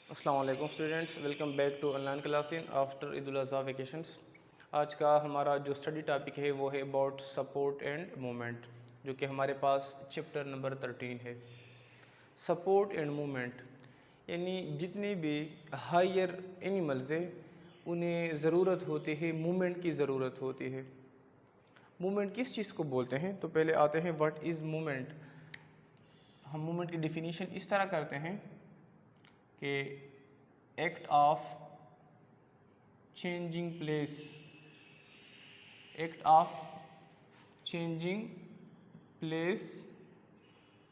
अस्सलाम वालेकुम students, welcome back to online classing after Eid ul Azha vacations. आज का हमारा जो स्टडी टॉपिक है वो है अबाउट सपोर्ट एंड मूवमेंट, जो कि हमारे पास चैप्टर नंबर 13 है। सपोर्ट एंड मूवमेंट यानी जितने भी हायर एनिमल्स है उन्हें ज़रूरत होती है, मूवमेंट की ज़रूरत होती है। मूवमेंट किस चीज़ को बोलते हैं? तो पहले आते हैं व्हाट इज़ मूवमेंट। हम मूवमेंट की डिफिनीशन इस तरह करते हैं कि act of changing place, act of changing place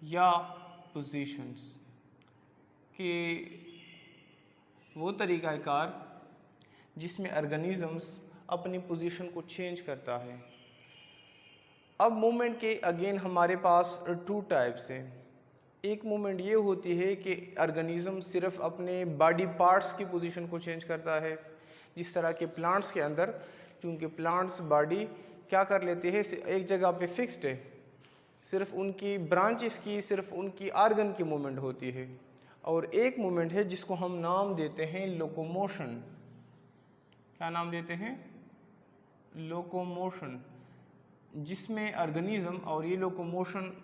या पोजीशंस, कि वो तरीक़ाकार जिसमें ऑर्गेनिजम्स अपनी पोजीशन को चेंज करता है। अब मूवमेंट के अगेन हमारे पास टू टाइप्स हैं। एक मूवमेंट ये होती है कि ऑर्गेनिज्म सिर्फ अपने बॉडी पार्ट्स की पोजीशन को चेंज करता है, जिस तरह के प्लांट्स के अंदर, क्योंकि प्लांट्स बॉडी क्या कर लेते हैं, एक जगह पे फिक्स्ड है, सिर्फ उनकी ब्रांचेस की, सिर्फ उनकी आर्गन की मूवमेंट होती है। और एक मूवमेंट है जिसको हम नाम देते हैं लोकोमोशन। क्या नाम देते हैं? लोकोमोशन, जिसमें ऑर्गेनिज्म, और ये लोकोमोशन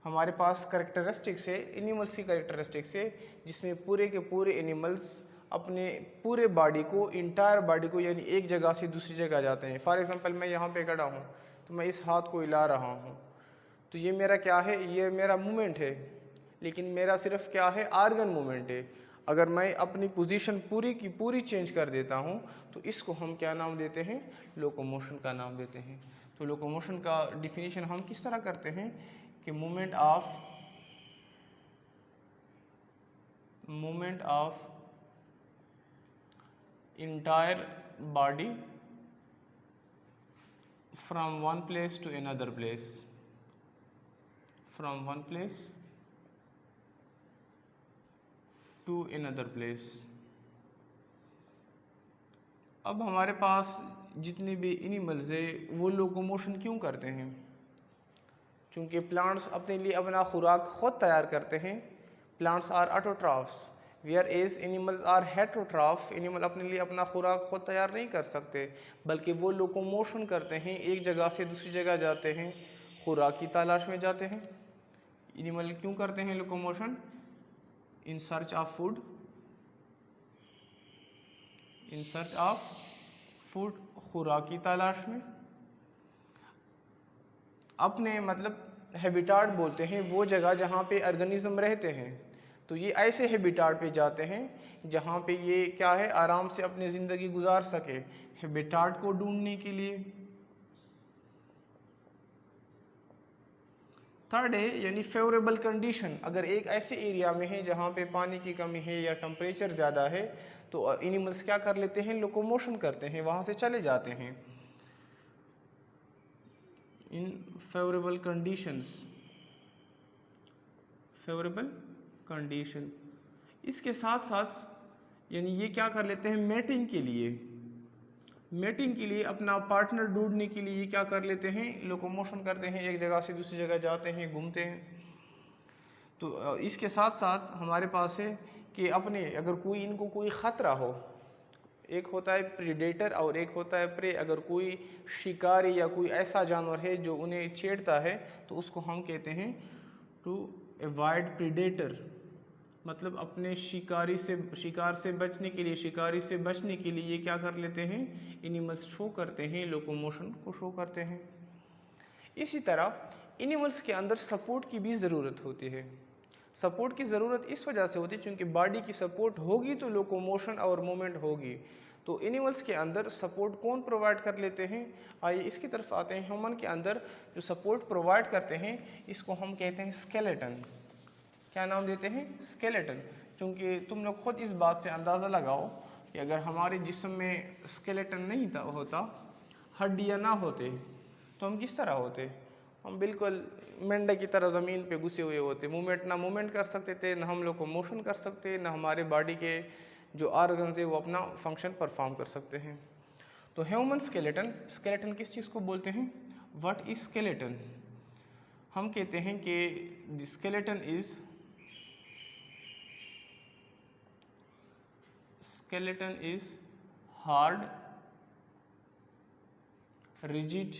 हमारे पास करेक्टरिस्टिक्स है, एनिमल्स की करेक्टरिस्टिक्स है, जिसमें पूरे के पूरे एनिमल्स अपने पूरे बॉडी को, इंटायर बॉडी को, यानी एक जगह से दूसरी जगह जाते हैं। फॉर एग्जांपल मैं यहाँ पे खड़ा हूँ तो मैं इस हाथ को हिला रहा हूँ, तो ये मेरा क्या है? ये मेरा मूवमेंट है, लेकिन मेरा सिर्फ क्या है? आर्गन मूवमेंट है। अगर मैं अपनी पोजीशन पूरी की पूरी चेंज कर देता हूँ तो इसको हम क्या नाम देते हैं? लोकोमोशन का नाम देते हैं। तो लोकोमोशन का डिफिनीशन हम किस तरह करते हैं कि movement of entire body from one place to another place, from one place to another place. अब हमारे पास जितने भी एनिमल्स है वो लोकोमोशन क्यों करते हैं? क्योंकि प्लांट्स अपने लिए अपना खुराक खुद तैयार करते हैं। Plants are autotrophs, whereas animals are heterotroph. Animal अपने लिए अपना खुराक खुद तैयार नहीं कर सकते, बल्कि वो लोकोमोशन करते हैं, एक जगह से दूसरी जगह जाते हैं, खुराक की तलाश में जाते हैं। एनिमल क्यों करते हैं locomotion? In search of food, in search of food, खुराक की तलाश में। अपने मतलब हैबिटाट बोलते हैं वो जगह जहाँ पे ऑर्गेनिज्म रहते हैं। तो ये ऐसे हैबिटाट पे जाते हैं जहाँ पे ये क्या है, आराम से अपनी ज़िंदगी गुजार सके, हैबिटाट को ढूंढने के लिए। थर्ड है यानी फेवरेबल कंडीशन। अगर एक ऐसे एरिया में है जहाँ पे पानी की कमी है या टेम्परेचर ज़्यादा है तो एनिमल्स क्या कर लेते हैं? लोकोमोशन करते हैं, वहाँ से चले जाते हैं। इन फेवरेबल कंडीशंस, फेवरेबल कंडीशन। इसके साथ साथ यानी ये क्या कर लेते हैं? मेटिंग के लिए, मेटिंग के लिए, अपना पार्टनर ढूंढने के लिए क्या कर लेते हैं? लोकोमोशन करते हैं, एक जगह से दूसरी जगह जाते हैं, घूमते हैं। तो इसके साथ साथ हमारे पास है कि अपने अगर कोई इनको कोई ख़तरा हो, एक होता है प्रीडेटर और एक होता है प्रे। अगर कोई शिकारी या कोई ऐसा जानवर है जो उन्हें छेड़ता है तो उसको हम कहते हैं टू अवॉइड प्रीडेटर, मतलब अपने शिकार से बचने के लिए, शिकारी से बचने के लिए ये क्या कर लेते हैं? एनिमल्स शो करते हैं, लोकोमोशन को शो करते हैं। इसी तरह एनिमल्स के अंदर सपोर्ट की भी ज़रूरत होती है। सपोर्ट की ज़रूरत इस वजह से होती है क्योंकि बॉडी की सपोर्ट होगी तो लोकोमोशन और मूवमेंट होगी। तो एनिमल्स के अंदर सपोर्ट कौन प्रोवाइड कर लेते हैं? आइए इसकी तरफ आते हैं। ह्यूमन के अंदर जो सपोर्ट प्रोवाइड करते हैं इसको हम कहते हैं स्केलेटन। क्या नाम देते हैं? स्केलेटन। क्योंकि तुम लोग खुद इस बात से अंदाज़ा लगाओ कि अगर हमारे जिस्म में स्केलेटन नहीं होता, हड्डियाँ ना होते, तो हम किस तरह होते? हम बिल्कुल मेंढे की तरह ज़मीन पे घुसे हुए होते। मूवमेंट कर सकते थे, ना हम लोग को मोशन कर सकते, ना हमारे बॉडी के जो आर्गन्स है वो अपना फंक्शन परफॉर्म कर सकते हैं। तो ह्यूमन स्केलेटन, स्केलेटन किस चीज़ को बोलते हैं? What is skeleton? हम कहते हैं कि the skeleton is skeleton is hard, rigid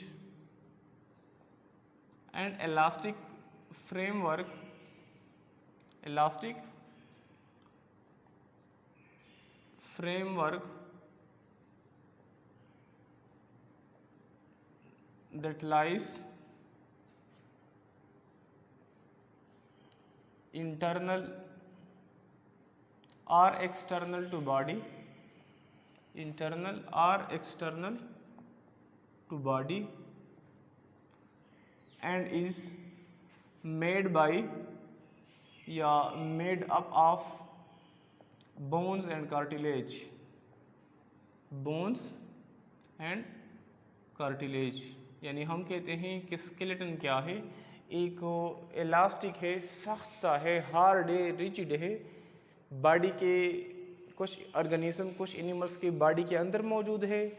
and elastic framework that lies internal or external to body, and is made by या made up of bones and cartilage, यानी हम कहते हैं कि स्केलेटन क्या है, एक इलास्टिक है, सख्त सा है, हार्ड है, रिजिड है, बॉडी के कुछ ऑर्गेनिज्म, कुछ एनिमल्स के बॉडी के अंदर मौजूद है,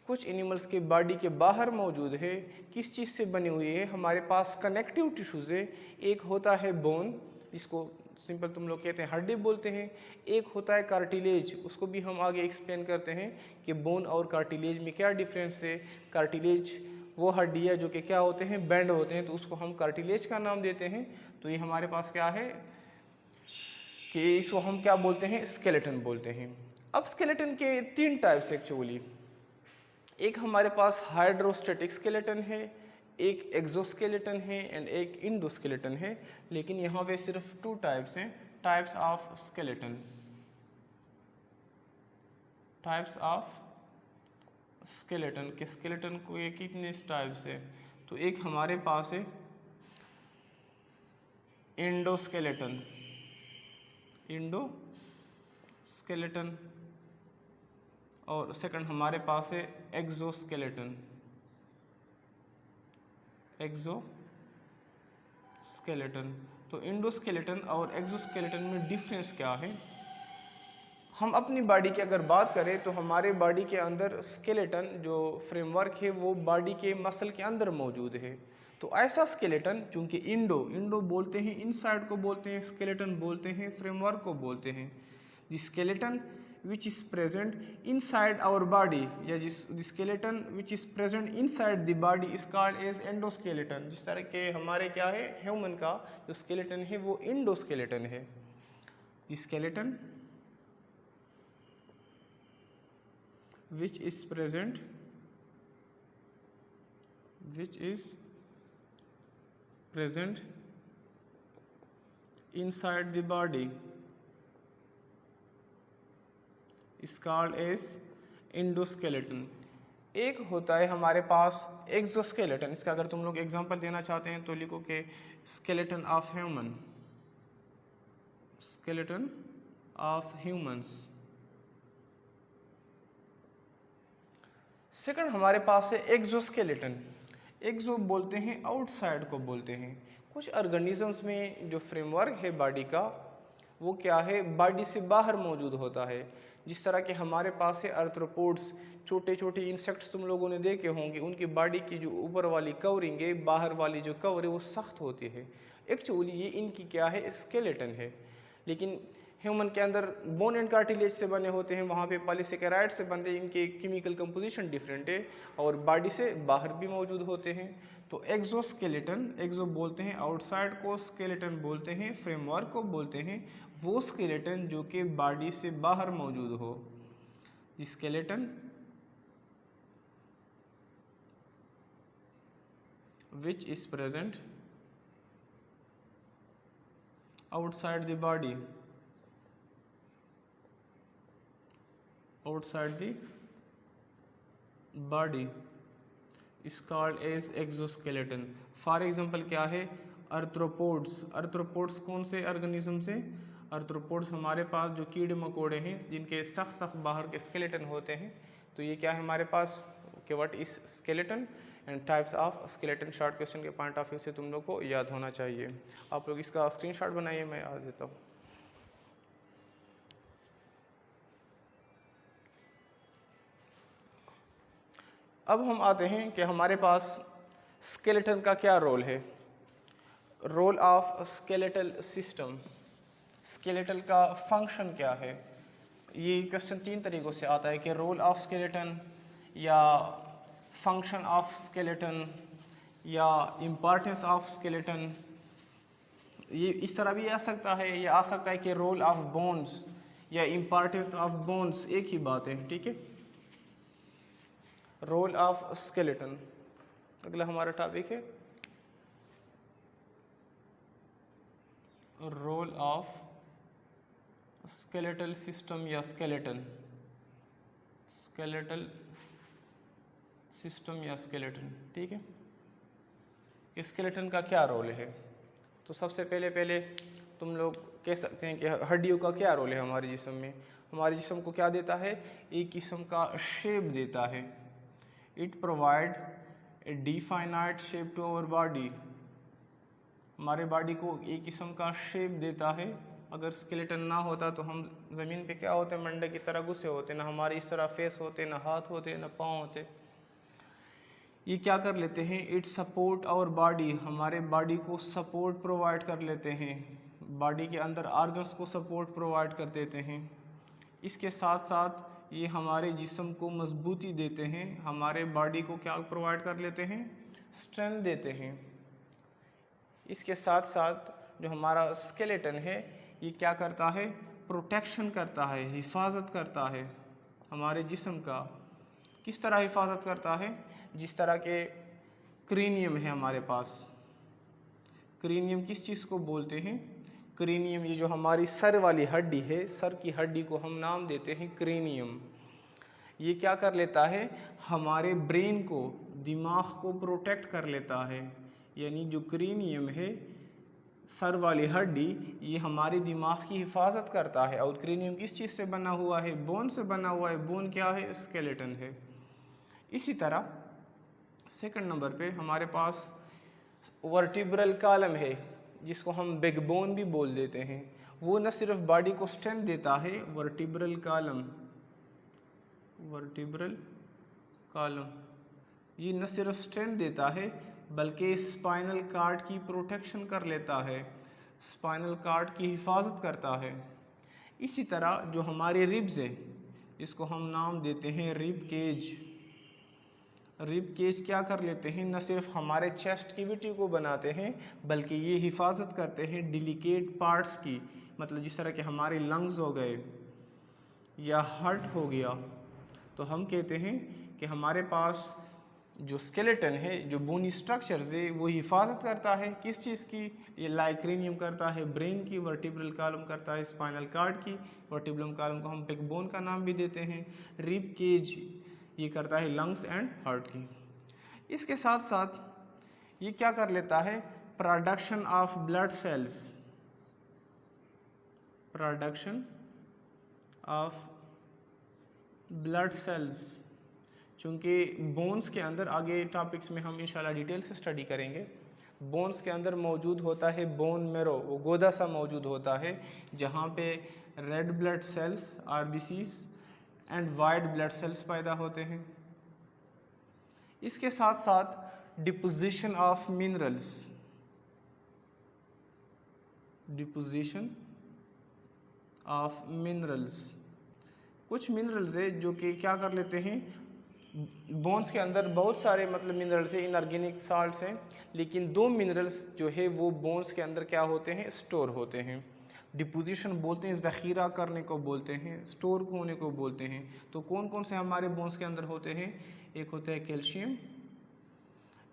कुछ एनिमल्स के बॉडी के बाहर मौजूद है। किस चीज़ से बनी हुई है? हमारे पास कनेक्टिव टिश्यूज़ है, एक होता है बोन, जिसको सिंपल तुम लोग कहते हैं हड्डी बोलते हैं, एक होता है कार्टिलेज, उसको भी हम आगे एक्सप्लेन करते हैं कि बोन और कार्टिलेज में क्या डिफरेंस है। कार्टिलेज वो हड्डी है जो कि क्या होते हैं, बैंड होते हैं, तो उसको हम कार्टिलेज का नाम देते हैं। तो ये हमारे पास क्या है कि इसको हम क्या बोलते हैं, स्केलेटन बोलते हैं। अब स्केलेटन के 3 टाइप्स एक्चुअली, एक हमारे पास हाइड्रोस्टेटिक स्केलेटन है, एक एक्सोस्केलेटन है एंड एक इंडोस्केलेटन है। लेकिन यहाँ पे सिर्फ 2 टाइप्स हैं, टाइप्स ऑफ स्केलेटन, के स्केलेटन को ये कितने टाइप्स है? तो एक हमारे पास है इंडोस्केलेटन, और सेकंड हमारे पास है एक्सोस्केलेटन। तो इंडोस्केलेटन और एक्सोस्केलेटन में डिफरेंस क्या है? हम अपनी बॉडी की अगर बात करें तो हमारे बॉडी के अंदर स्केलेटन जो फ्रेमवर्क है वो बॉडी के मसल के अंदर मौजूद है। तो ऐसा स्केलेटन, चूंकि इंडो बोलते हैं, इनसाइड को बोलते हैं, स्केलेटन बोलते हैं, फ्रेमवर्क को बोलते हैं। The skeleton which is present inside our body, या जिस skeleton which is present inside the body is called as endoskeleton। जिस तरह के हमारे क्या है, ह्यूमन का जो स्केलेटन है वो इंडोस्केलेटन है। The skeleton which is present inside the body is called as endoskeleton. एक होता है हमारे पास एक्सोस्केलेटन, इसका अगर तुम लोग एग्जांपल देना चाहते हैं तो लिखो कि स्केलेटन ऑफ ह्यूमंस। सेकंड हमारे पास है एक्सोस्केलेटन। एक्सो बोलते हैं आउटसाइड को बोलते हैं। कुछ ऑर्गेनिजम्स में जो फ्रेमवर्क है बॉडी का वो क्या है, बॉडी से बाहर मौजूद होता है। जिस तरह के हमारे पास है आर्थ्रोपोड्स, छोटे छोटे इंसेक्ट्स तुम लोगों ने देखे होंगे, उनकी बॉडी की जो ऊपर वाली कवरिंग है, बाहर वाली जो कवर है वो सख्त होती है। एक्चुअली ये इनकी क्या है, स्केलेटन है। लेकिन ह्यूमन के अंदर बोन एंड कार्टिलेज से बने होते हैं, वहाँ पे पॉलीसेकेराइड से बनते हैं, इनके केमिकल कंपोजिशन डिफरेंट है और बॉडी से बाहर भी मौजूद होते हैं। तो एक्सोस्केलेटन, एक्सो बोलते हैं आउटसाइड को, स्केलेटन बोलते हैं फ्रेमवर्क को बोलते हैं वो स्केलेटन जो कि बॉडी से बाहर मौजूद हो। Skeleton which is present outside the body, is called as exoskeleton। For example क्या है, आर्थ्रोपोड्स कौन से ऑर्गेनिज्म से? आर्थ्रोपोड्स हमारे पास जो कीड़े मकोड़े हैं जिनके सख्त बाहर के स्केलेटन होते हैं। तो ये क्या है हमारे पास कि what is skeleton and types of skeleton. Short question के पॉइंट ऑफ व्यू से तुम लोग को याद होना चाहिए। आप लोग इसका स्क्रीनशॉट बनाइए, मैं याद देता हूँ। अब हम आते हैं कि हमारे पास स्केलेटन का क्या रोल है। Role of skeletal system, skeletal का फंक्शन क्या है, ये क्वेश्चन 3 तरीक़ों से आता है कि रोल ऑफ स्केलेटन या फंक्शन ऑफ स्केलेटन या इम्पॉर्टेंस ऑफ स्केलेटन। ये इस तरह भी आ सकता है, या आ सकता है कि रोल ऑफ बोन्स या इम्पॉर्टेंस ऑफ बोन्स एक ही बात है, ठीक है। रोल ऑफ स्केलेटन अगला हमारा टॉपिक है, रोल ऑफ स्केलेटल सिस्टम या स्केलेटन, स्केलेटल सिस्टम या स्केलेटन, ठीक है। स्केलेटन का क्या रोल है? तो सबसे पहले तुम लोग कह सकते हैं कि हड्डियों का क्या रोल है हमारे जिस्म में। हमारे जिस्म को क्या देता है? एक किस्म का शेप देता है। It provide a definite shape to our body. हमारे बॉडी को एक किस्म का शेप देता है। अगर स्केलेटन ना होता तो हम ज़मीन पे क्या होते, मंडे की तरह घुसे होते, ना हमारे इस तरह फेस होते, ना हाथ होते, ना पाँव होते। ये क्या कर लेते हैं? इट सपोर्ट आवर बॉडी, हमारे बॉडी को सपोर्ट प्रोवाइड कर लेते हैं। बॉडी के अंदर ऑर्गन्स को सपोर्ट प्रोवाइड कर देते हैं। इसके साथ साथ ये हमारे जिस्म को मजबूती देते हैं। हमारे बॉडी को क्या प्रोवाइड कर लेते हैं? स्ट्रेंथ देते हैं। इसके साथ साथ जो हमारा स्केलेटन है ये क्या करता है? प्रोटेक्शन करता है, हिफाजत करता है हमारे जिस्म का। किस तरह हिफाजत करता है? जिस तरह के क्रेनियम है हमारे पास। क्रेनियम किस चीज़ को बोलते हैं? क्रेनियम ये जो हमारी सर वाली हड्डी है, सर की हड्डी को हम नाम देते हैं क्रेनियम। ये क्या कर लेता है? हमारे ब्रेन को, दिमाग को प्रोटेक्ट कर लेता है। यानी जो क्रेनियम है, सर वाली हड्डी, ये हमारे दिमाग की हिफाजत करता है। और क्रेनियम किस चीज़ से बना हुआ है? बोन से बना हुआ है। बोन क्या है? स्केलेटन है। इसी तरह सेकंड नंबर पे हमारे पास वर्टिब्रल कॉलम है, जिसको हम बैकबोन भी बोल देते हैं। वो न सिर्फ बॉडी को स्ट्रेंथ देता है, वर्टिब्रल कॉलम, वर्टिब्रल कॉलम ये न सिर्फ स्ट्रेंथ देता है बल्कि स्पाइनल कार्ड की प्रोटेक्शन कर लेता है, स्पाइनल कार्ड की हिफाजत करता है। इसी तरह जो हमारे रिब्स है, इसको हम नाम देते हैं रिब केज। रिब केज क्या कर लेते हैं? न सिर्फ हमारे चेस्ट कैविटी को बनाते हैं बल्कि ये हिफाजत करते हैं डिलिकेट पार्ट्स की। मतलब जिस तरह के हमारे लंग्स हो गए या हार्ट हो गया, तो हम कहते हैं कि हमारे पास जो स्केलेटन है, जो बोनी स्ट्रक्चर्स है, वो हिफाजत करता है किस चीज़ की? ये लाइक्रेनियम करता है ब्रेन की, वर्टिब्रल कॉलम करता है स्पाइनल कार्ड की, वर्टिब्रल कॉलम को हम बैकबोन का नाम भी देते हैं। रिब केज ये करता है लंग्स एंड हार्ट की। इसके साथ साथ ये क्या कर लेता है? Production of blood cells, production of blood cells. चूँकि बोन्स के अंदर, आगे टॉपिक्स में हम इंशाल्लाह डिटेल से स्टडी करेंगे, बोन्स के अंदर मौजूद होता है बोन मेरो, वो गोदा सा मौजूद होता है, जहाँ पे red blood cells RBCs and white blood cells पैदा होते हैं। इसके साथ साथ deposition of minerals, deposition of minerals. कुछ मिनरल्स है जो कि क्या कर लेते हैं? बोन्स के अंदर बहुत सारे मतलब मिनरल्स है, इनऑर्गेनिक साल्ट्स हैं, लेकिन दो मिनरल्स जो है वो बोन्स के अंदर क्या होते हैं? स्टोर होते हैं। डिपोजिशन बोलते हैं, ज़ख़ीरा करने को बोलते हैं, स्टोर होने को बोलते हैं। तो कौन कौन से हमारे बोन्स के अंदर होते हैं? एक होता है कैल्शियम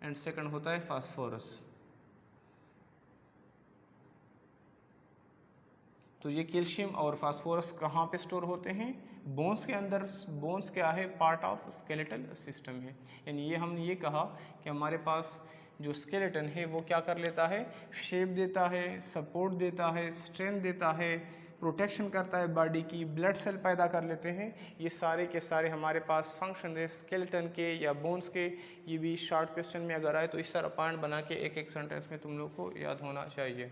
एंड सेकंड होता है फास्फोरस। तो ये कैल्शियम और फास्फोरस कहाँ पे स्टोर होते हैं? बोन्स के अंदर। बोन्स क्या है? पार्ट ऑफ स्केलेटल सिस्टम है। यानी ये हमने ये कहा कि हमारे पास जो स्केलेटन है वो क्या कर लेता है? शेप देता है, सपोर्ट देता है, स्ट्रेंथ देता है, प्रोटेक्शन करता है बॉडी की, ब्लड सेल पैदा कर लेते हैं। ये सारे के सारे हमारे पास फंक्शन है स्केलेटन के या बोन्स के। ये भी शॉर्ट क्वेश्चन में अगर आए तो इस तरह पॉइंट बना के एक एक सेंटेंस में तुम लोग को याद होना चाहिए।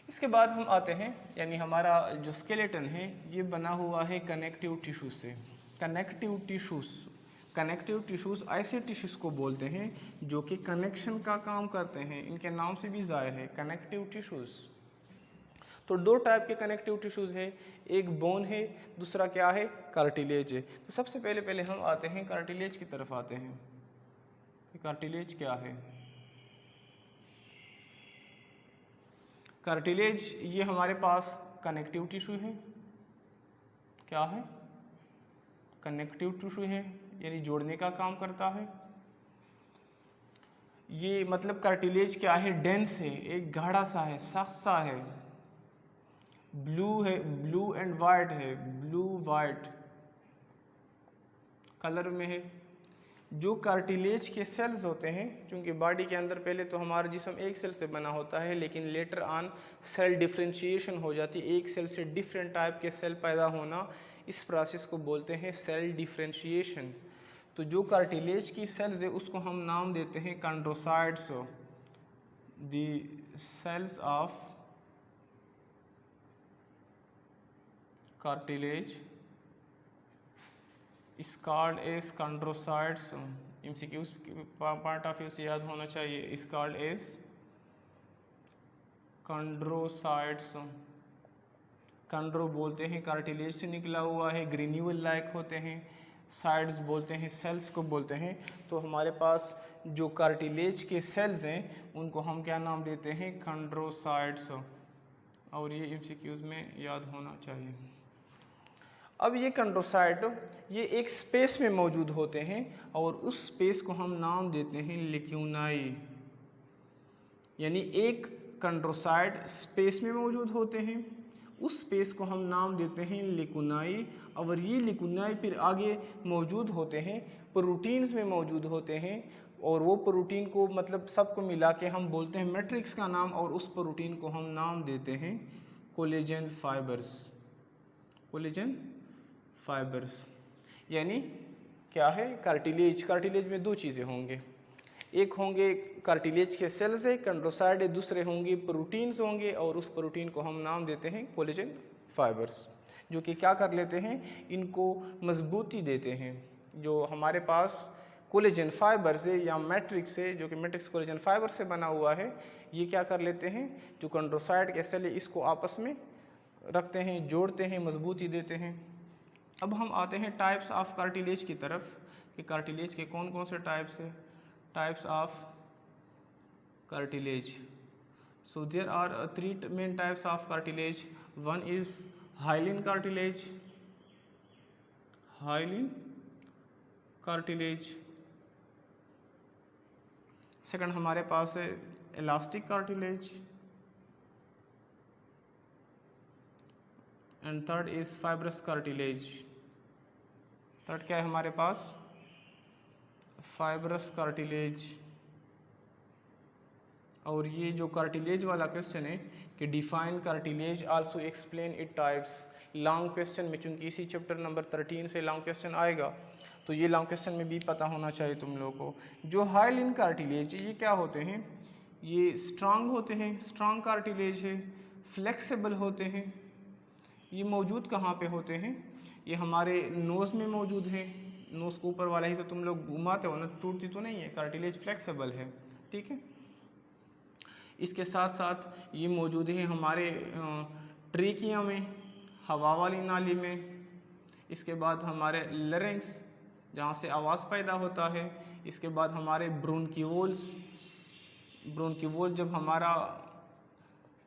इसके बाद हम आते हैं, यानी हमारा जो स्केलेटन है ये बना हुआ है कनेक्टिव टिश्यूज से। कनेक्टिव टिश्यूज, कनेक्टिव टिश्यूज ऐसे टिश्यूज को बोलते हैं जो कि कनेक्शन का काम करते हैं। इनके नाम से भी जाहिर है, कनेक्टिव टिश्यूज। तो दो टाइप के कनेक्टिव टिश्यूज़ है, एक बोन है, दूसरा क्या है, कार्टिलेज है। तो सबसे पहले हम आते हैं कार्टिलेज की तरफ आते हैं। कार्टिलेज क्या है? कार्टिलेज ये हमारे पास कनेक्टिव टिश्यू है। क्या है? कनेक्टिव टिश्यू है, यानी जोड़ने का काम करता है। ये मतलब कार्टिलेज क्या है, डेंस है, एक गाढ़ा सा है, सख्त सा है, ब्लू है, ब्लू एंड वाइट है, ब्लू वाइट कलर में है। जो कार्टिलेज के सेल्स होते हैं, क्योंकि बॉडी के अंदर पहले तो हमारा जिस्म एक सेल से बना होता है, लेकिन लेटर ऑन सेल डिफ्रेंशिएशन हो जाती है, एक सेल से डिफरेंट टाइप के सेल पैदा होना, इस प्रोसेस को बोलते हैं सेल डिफ्रेंशिएशन। तो जो कार्टिलेज की सेल्स है उसको हम नाम देते हैं chondrocytes. The cells of cartilage is called as chondrocytes. MCQs part of view से याद होना चाहिए, is called as chondrocytes। कंड्रो बोलते हैं कार्टिलेज से निकला हुआ है, ग्रेन्यूल लाइक होते हैं, साइड्स बोलते हैं, सेल्स को बोलते हैं। तो हमारे पास जो कार्टिलेज के सेल्स हैं उनको हम क्या नाम देते हैं, कंड्रोसाइट्स। और ये MCQs में याद होना चाहिए। अब ये कंड्रोसाइट ये एक स्पेस में मौजूद होते हैं और उस स्पेस को हम नाम देते हैं लिक्यूनाई। यानी एक कंड्रोसाइट स्पेस में मौजूद होते हैं, उस स्पेस को हम नाम देते हैं लिक्यूनाई। और ये लिक्यूनाई फिर आगे मौजूद होते हैं, प्रोटीन्स में मौजूद होते हैं, और वो प्रोटीन को मतलब सबको मिला के हम बोलते हैं मैट्रिक्स का नाम, और उस प्रोटीन को हम नाम देते हैं कोलेजन फाइबर्स। कोलेजन फाइबर्स यानी क्या है, कार्टिलेज। कार्टिलेज में दो चीज़ें होंगे, एक होंगे कार्टिलेज के सेल्स है, कंड्रोसाइट है, दूसरे होंगे प्रोटीन्स होंगे, और उस प्रोटीन को हम नाम देते हैं कोलेजन फाइबर्स, जो कि क्या कर लेते हैं, इनको मजबूती देते हैं। जो हमारे पास कोलेजन फाइबर्स है या मैट्रिक्स है, जो कि मैट्रिक्स कोलेजन फाइबर से बना हुआ है, ये क्या कर लेते हैं, जो कंड्रोसाइट के सेल है इसको आपस में रखते हैं, जोड़ते हैं, मजबूती देते हैं। अब हम आते हैं टाइप्स ऑफ कार्टिलेज की तरफ कि कार्टिलेज के कौन कौन से टाइप्स है। Types of cartilage, so there are 3 main types of cartilage. One is hyaline cartilage, hyaline cartilage. Second हमारे पास है elastic cartilage, and third is fibrous cartilage. Third क्या है हमारे पास, फाइब्रस कार्टिलेज। और ये जो कार्टिलेज वाला क्वेश्चन है कि define cartilage also explain it types, long question में, चूंकि इसी चैप्टर नंबर 13 से लॉन्ग क्वेश्चन आएगा, तो ये लॉन्ग क्वेश्चन में भी पता होना चाहिए तुम लोगों को। जो हाइलिन कार्टिलेज ये क्या होते हैं, ये स्ट्रांग होते हैं, स्ट्रांग कार्टिलेज है, फ्लेक्सिबल होते हैं। ये मौजूद कहाँ पे होते हैं, ये हमारे नोज़ में मौजूद है। नोज़ को ऊपर वाला हिस्सा तुम लोग घुमाते हो ना, टूटती तो नहीं है, कार्टिलेज फ्लेक्सिबल है, ठीक है। इसके साथ साथ ये मौजूद है हमारे ट्रेकिया में, हवा वाली नाली में। इसके बाद हमारे लैरिंक्स, जहाँ से आवाज़ पैदा होता है। इसके बाद हमारे ब्रोंकियोल्स, ब्रोंकियोल जब हमारा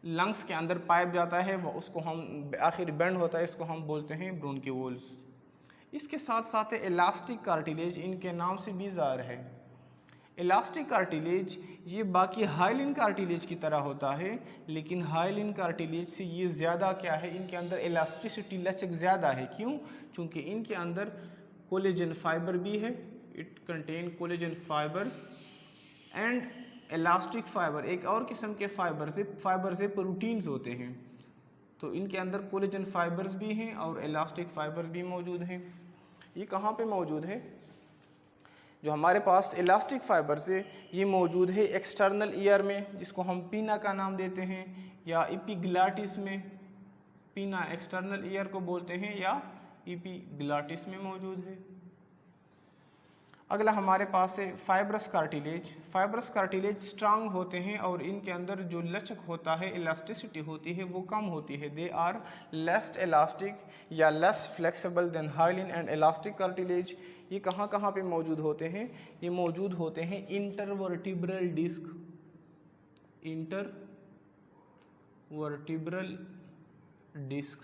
लंग्स के अंदर पाइप जाता है, वो उसको हम आखिर बेंड होता है, इसको हम बोलते हैं ब्रोंकियोल्स। इसके साथ साथ इलास्टिक कार्टिलेज, इनके नाम से भी ज़ाहिर है। इलास्टिक कार्टिलेज ये बाकी हाइलिन कार्टिलेज की तरह होता है, लेकिन हाइलिन कार्टिलेज से ये ज़्यादा क्या है, इनके अंदर इलास्टिसिटी, लचक ज़्यादा है। क्यों? क्योंकि इनके अंदर कोलेजन फाइबर भी है, it contain collagen fibres and elastic fibre, एक और किस्म के फाइबर से प्रोटीन्स होते हैं। तो इनके अंदर कोलेजन फाइबर्स भी हैं और इलास्टिक फाइबर भी मौजूद हैं। ये कहाँ पे मौजूद है, जो हमारे पास इलास्टिक फाइबर्स है ये मौजूद है एक्सटर्नल ईयर में, जिसको हम पीना का नाम देते हैं, या एपिग्लाटिस में। पीना एक्सटर्नल ईयर को बोलते हैं, या एपिग्लाटिस में मौजूद है। अगला हमारे पास है fibrous cartilage. Fibrous cartilage strong होते हैं और इनके अंदर जो लचक होता है, इलास्टिसिटी होती है, वो कम होती है। दे आर लेस इलास्टिक या less flexible than hyaline and elastic cartilage. ये कहाँ कहाँ पे मौजूद होते हैं? ये मौजूद होते हैं intervertebral disc, intervertebral disc.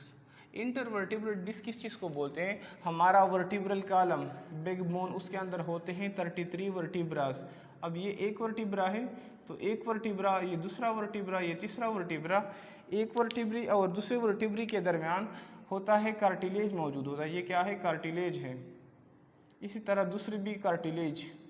Intervertebral disc किस चीज़ को बोलते हैं? हमारा वर्टिब्रल कॉलम, बिग बोन, उसके अंदर होते हैं 33 वर्टिब्रास। अब ये एक वर्टिब्रा है, तो एक वर्टिब्रा, ये दूसरा वर्टिब्रा, ये तीसरा वर्टिब्रा, एक वर्टिब्री और दूसरे वर्टिब्री के दरमियान होता है कार्टिलेज मौजूद होता है। ये क्या है? कार्टिलेज है। इसी तरह दूसरी भी कार्टिलेज